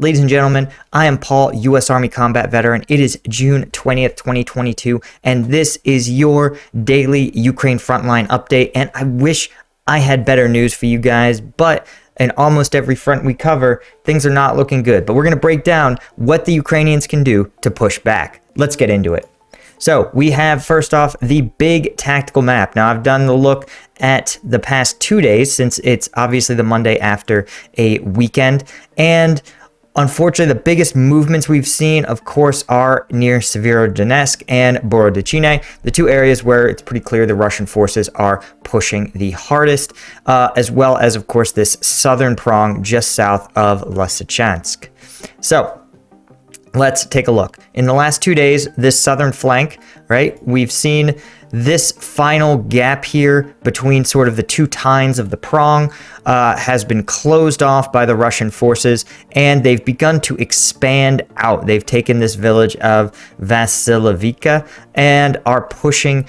Ladies and gentlemen, I am Paul, U.S. Army combat veteran. It is June 20th, 2022, and this is your daily Ukraine frontline update. And I wish I had better news for you guys, but in almost every front we cover, things are not looking good. But we're going to break down what the Ukrainians can do to push back. Let's get into it. So we have, first off, the big tactical map. Now, I've done the look at the past 2 days since it's obviously the Monday after a weekend. And unfortunately, the biggest movements we've seen, of course, are near Sievierodonetsk and Borivske, the two areas where it's pretty clear the Russian forces are pushing the hardest, as well as, of course, this southern prong just south of Lysychansk. So let's take a look. In the last 2 days, this southern flank, right, we've seen this final gap here between sort of the two tines of the prong has been closed off by the Russian forces, and they've begun to expand out. They've taken this village of Vasilivka and are pushing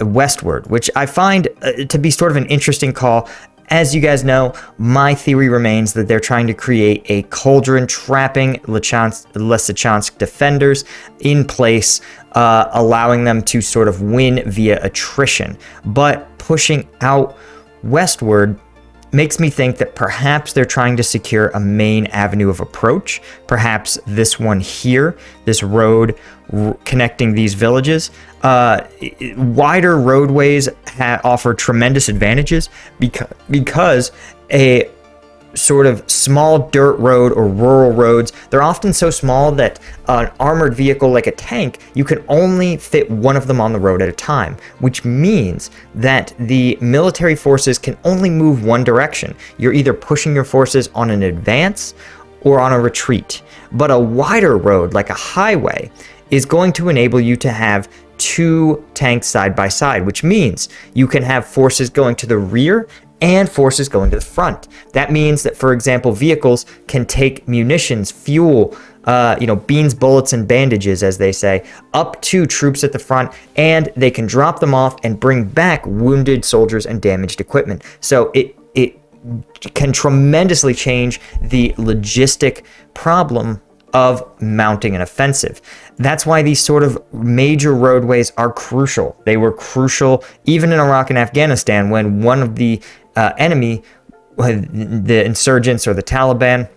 westward, which I find to be sort of an interesting call. As you guys know, my theory remains that they're trying to create a cauldron trapping Lysychansk defenders in place, allowing them to sort of win via attrition. But pushing out westward makes me think that perhaps they're trying to secure a main avenue of approach. Perhaps this one here, this road connecting these villages. Wider roadways offer tremendous advantages because a sort of small dirt road or rural roads, they're often so small that an armored vehicle like a tank, you can only fit one of them on the road at a time, which means that the military forces can only move one direction. You're either pushing your forces on an advance or on a retreat. But a wider road, like a highway, is going to enable you to have two tanks side by side, which means you can have forces going to the rear and forces going to the front. That means that, for example, vehicles can take munitions, fuel, beans, bullets, and bandages, as they say, up to troops at the front, and they can drop them off and bring back wounded soldiers and damaged equipment. So it can tremendously change the logistic problem of mounting an offensive. That's why these sort of major roadways are crucial. They were crucial even in Iraq and Afghanistan when one of the enemy, the insurgents or the Taliban,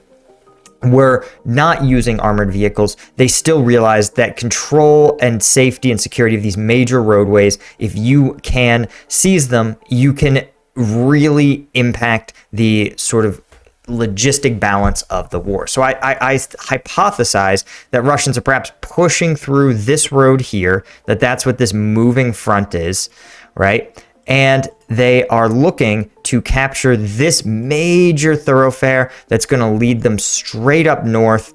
were not using armored vehicles. They still realized that control and safety and security of these major roadways, if you can seize them, you can really impact the sort of logistic balance of the war. So I hypothesize that Russians are perhaps pushing through this road here, that's what this moving front is, right? And they are looking to capture this major thoroughfare that's going to lead them straight up north.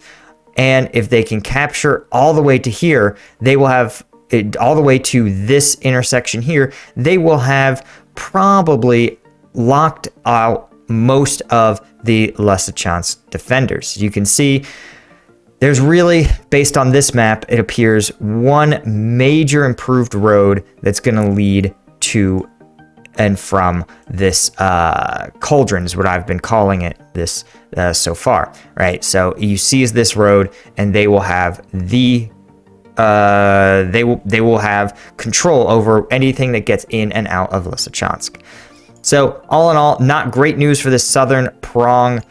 And if they can capture all the way to here, they will have all the way to this intersection here, they will have probably locked out most of the Lysychansk defenders. You can see there's really, based on this map, it appears one major improved road that's going to lead to and from this cauldron is what I've been calling it this so far, right? So you seize this road and they will have they will have control over anything that gets in and out of Lysychansk. So all in all, not great news for this southern prong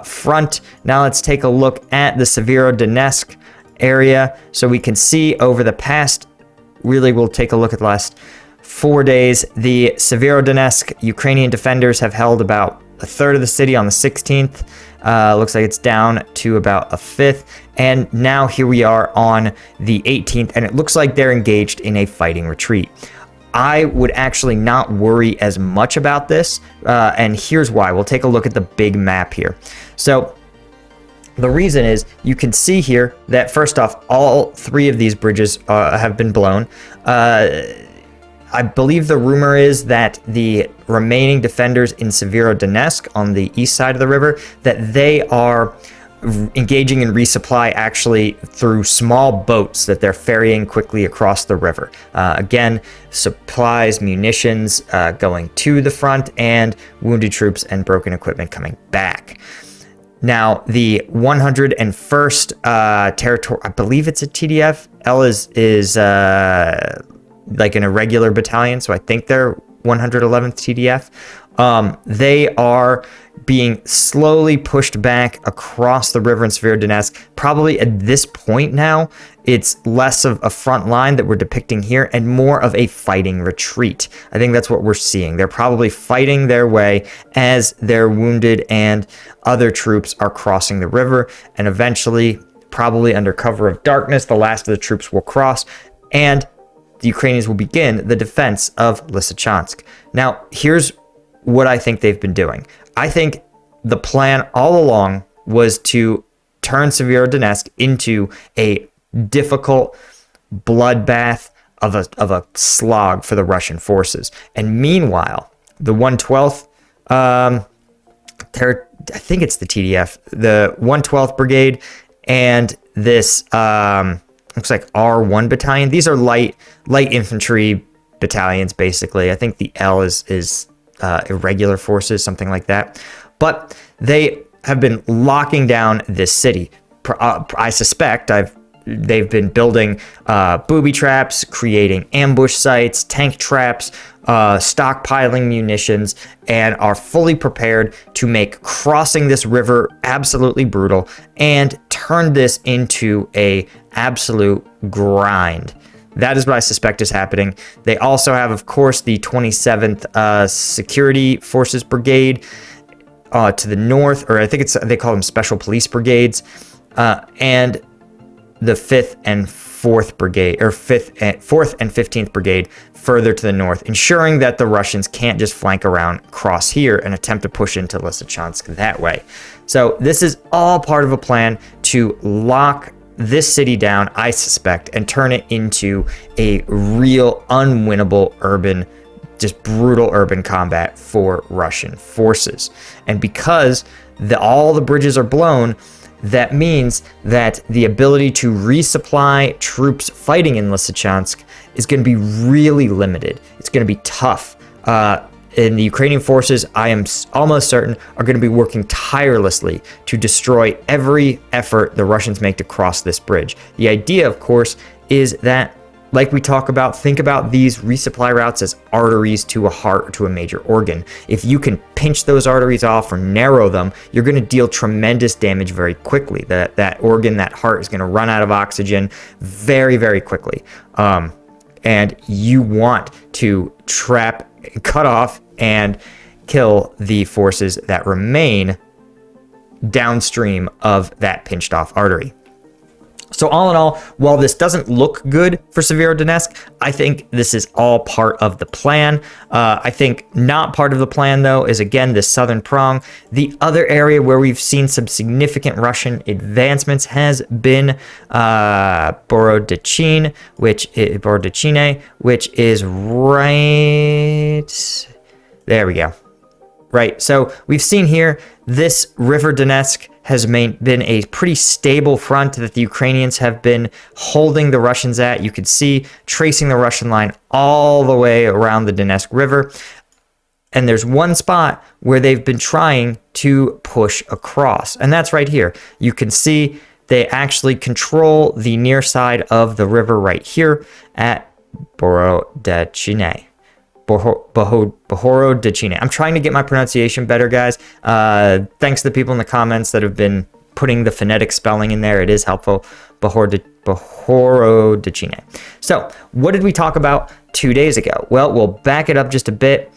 front. Now let's take a look at the Sievierodonetsk area. So we can see over the past, really we'll take a look at the last 4 days, the Sievierodonetsk Ukrainian defenders have held about a third of the city on the 16th. Looks like it's down to about a fifth. And now here we are on the 18th, and it looks like they're engaged in a fighting retreat. I would actually not worry as much about this, and here's why. We'll take a look at the big map here. So the reason is you can see here that, first off, all three of these bridges have been blown. I believe the rumor is that the remaining defenders in Sievierodonetsk on the east side of the river, that they are engaging in resupply actually through small boats that they're ferrying quickly across the river. Again, supplies, munitions going to the front, and wounded troops and broken equipment coming back. Now, the 101st territory, I believe it's a TDF. L is like an irregular battalion, so I think they're 111th TDF. They are being slowly pushed back across the river in Sievierodonetsk. Probably at this point now, it's less of a front line that we're depicting here and more of a fighting retreat. I think that's what we're seeing. They're probably fighting their way as their wounded and other troops are crossing the river, and eventually, probably under cover of darkness, the last of the troops will cross, and the Ukrainians will begin the defense of Lysychansk. Now, here's what I think they've been doing. I think the plan all along was to turn Sievierodonetsk into a difficult bloodbath of a slog for the Russian forces. And meanwhile, the 112th, I think it's the TDF, the 112th Brigade, and this looks like R1 battalion. These are light infantry battalions, basically. I think the L is irregular forces, something like that. But they have been locking down this city. I suspect they've been building booby traps, creating ambush sites, tank traps, stockpiling munitions, and are fully prepared to make crossing this river absolutely brutal and turn this into a absolute grind. That is what I suspect is happening. They also have, of course, the 27th Security Forces Brigade to the north, or I think they call them Special Police Brigades, and the 5th and 4th Brigade, or 4th and 15th Brigade further to the north, ensuring that the Russians can't just flank around, cross here, and attempt to push into Lysychansk that way. So this is all part of a plan to lock this city down, I suspect, and turn it into a real unwinnable urban, just brutal urban combat for Russian forces. And because all the bridges are blown, that means that the ability to resupply troops fighting in Lysychansk is going to be really limited. It's going to be tough. And the Ukrainian forces, I am almost certain, are going to be working tirelessly to destroy every effort the Russians make to cross this bridge. The idea, of course, is that, like we talk about, think about these resupply routes as arteries to a heart or to a major organ. If you can pinch those arteries off or narrow them, you're going to deal tremendous damage very quickly. That organ, that heart, is going to run out of oxygen very, very quickly. And you want to cut off and kill the forces that remain downstream of that pinched off artery. So all in all, while this doesn't look good for Sievierodonetsk, I think this is all part of the plan. I think not part of the plan, though, is, again, this southern prong. The other area where we've seen some significant Russian advancements has been Borodechine, which is right... There we go. Right, so we've seen here this River Donetsk has been a pretty stable front that the Ukrainians have been holding the Russians at. You could see tracing the Russian line all the way around the Donetsk River. And there's one spot where they've been trying to push across, and that's right here. You can see they actually control the near side of the river right here at Borodechine. Borodechine. I'm trying to get my pronunciation better, guys. Thanks to the people in the comments that have been putting the phonetic spelling in there. It is helpful. Borodechine. So, what did we talk about 2 days ago? Well, we'll back it up just a bit.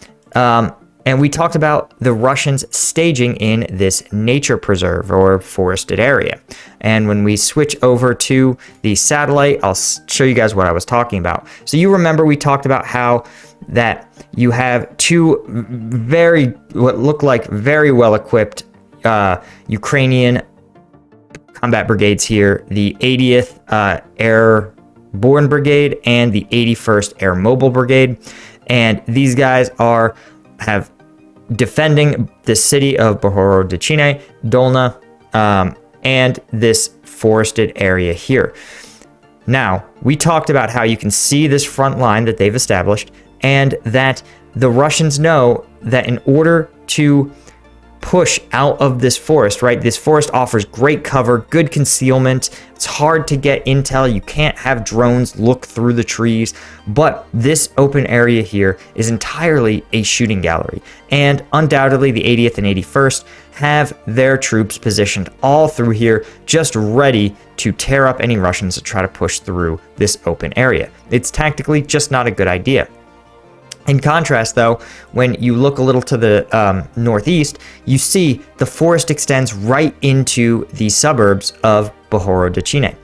And we talked about the Russians staging in this nature preserve or forested area. And when we switch over to the satellite, I'll show you guys what I was talking about. So you remember we talked about how that you have two what look like very well-equipped Ukrainian combat brigades here, the 80th Airborne Brigade and the 81st Air Mobile Brigade. And these guys have defending the city of Borodechine, Dolna, and this forested area here. Now, we talked about how you can see this front line that they've established, and that the Russians know that in order to push out of this forest, right? This forest offers great cover, good concealment. It's hard to get intel. You can't have drones look through the trees, but this open area here is entirely a shooting gallery. And undoubtedly the 80th and 81st have their troops positioned all through here, just ready to tear up any Russians that try to push through this open area. It's tactically just not a good idea. In contrast, though, when you look a little to the northeast, you see the forest extends right into the suburbs of Bohorodechine.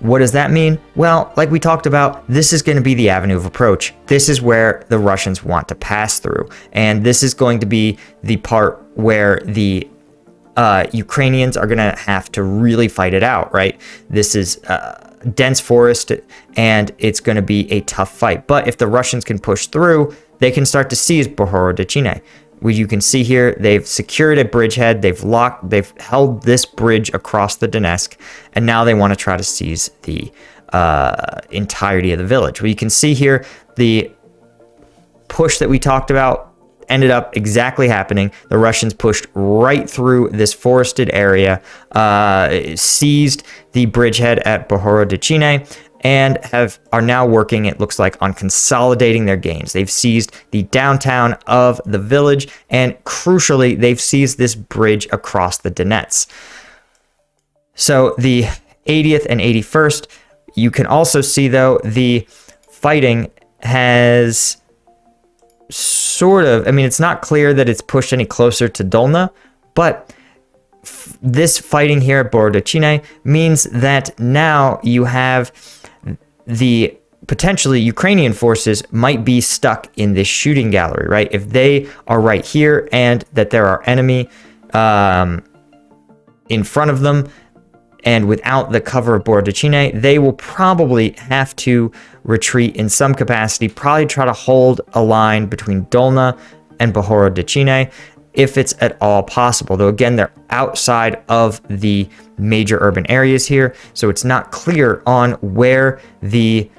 What does that mean? Well, like we talked about, this is going to be the avenue of approach. This is where the Russians want to pass through. And this is going to be the part where the Ukrainians are going to have to really fight it out, right? This is dense forest, and it's going to be a tough fight. But if the Russians can push through, they can start to seize Bohorodechine. You can see here, they've secured a bridgehead, they've held this bridge across the Donetsk, and now they want to try to seize the entirety of the village. Well, you can see here, the push that we talked about ended up exactly happening. The Russians pushed right through this forested area, seized the bridgehead at Bohorodechine, and are now working, it looks like, on consolidating their gains. They've seized the downtown of the village, and crucially, they've seized this bridge across the Donetsk. So the 80th and 81st, you can also see, though, the fighting has sort of, I mean, it's not clear that it's pushed any closer to Dolna, but this fighting here at Bohorodechine means that now you have the potentially Ukrainian forces might be stuck in this shooting gallery, right? If they are right here and that there are enemy in front of them, and without the cover of Bohorodechine, they will probably have to retreat in some capacity, probably try to hold a line between Dolna and Bohorodechine, if it's at all possible. Though again, they're outside of the major urban areas here, so it's not clear on where the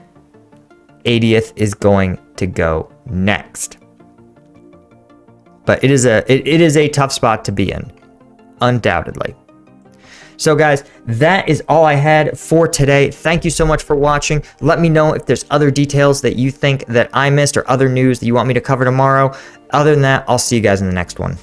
80th is going to go next. But it is a tough spot to be in, undoubtedly. So guys, that is all I had for today. Thank you so much for watching. Let me know if there's other details that you think that I missed or other news that you want me to cover tomorrow. Other than that, I'll see you guys in the next one.